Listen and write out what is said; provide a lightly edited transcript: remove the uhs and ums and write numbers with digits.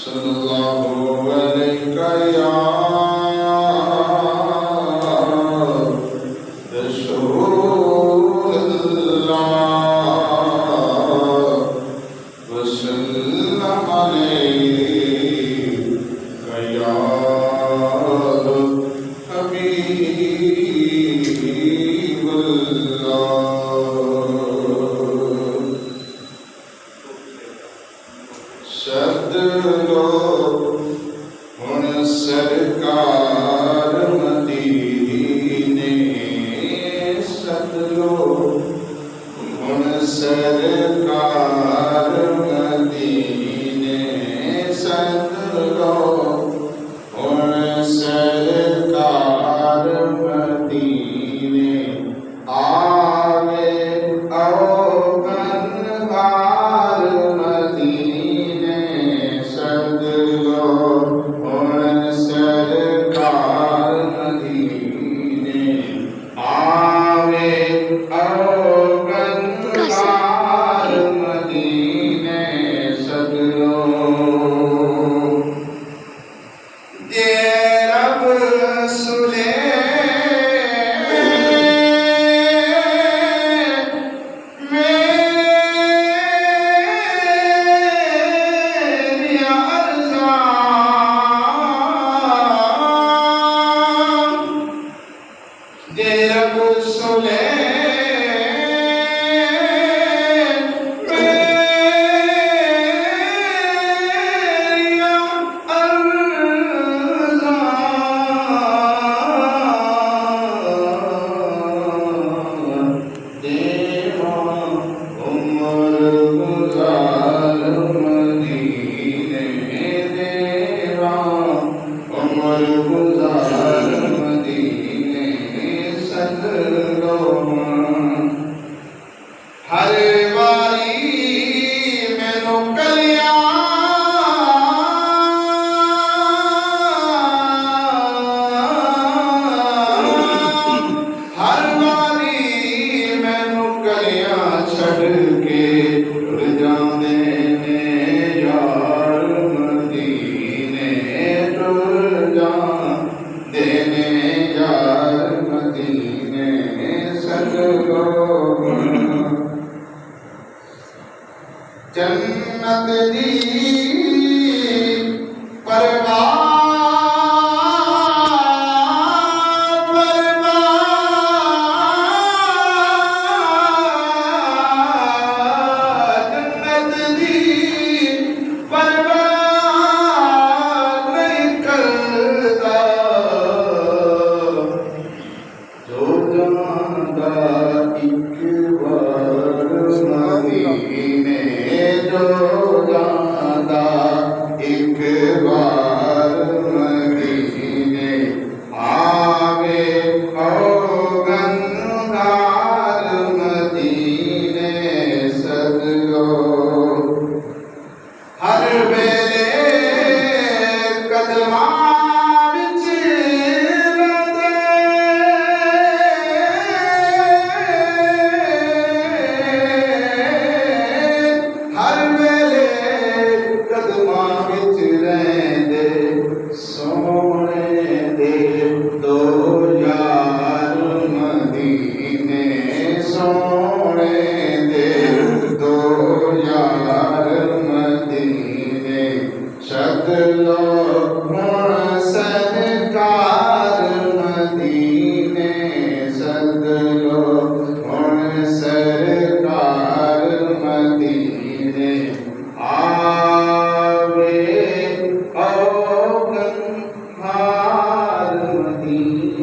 सल्लल्लाहु अलैहि या रसूलल्लाह वसल्लम अलैका या हबीबल्लाह। शब्द लो हुण सरकार मदीने, सद लो हुण सरकार मदीने, सद लो हुण सरकार मदीने। आवे आओ बनवार मदीने, सद लो हुण सरकार मदीने। आवे आओ बनवार मदीने, सद लो दे रब सुले रब सुले हर वारी मैनू कलिया हर वारी मैनू कलिया छड़ के उड़ जांदे ने यार मदीने, टुर जांदे ने यार मदीने। सद लो जन्नत दी जन्नत दी परवाह नहीं करता, जो जांदा एक बार मदीने, जो जांदा एक बार मदीने। आवे औगनदार मदीने, सद लो हर वेले कदमां विच रहिंदे, हर वेले कदमां विच रहिंदे। सोहणे दे दो यार मदीने, सोहणे दे दो यार मदीने। सद लो हुण सरकार मदीने, सद लो हुण सरकार मदीने। आवे औगन हार मदीने।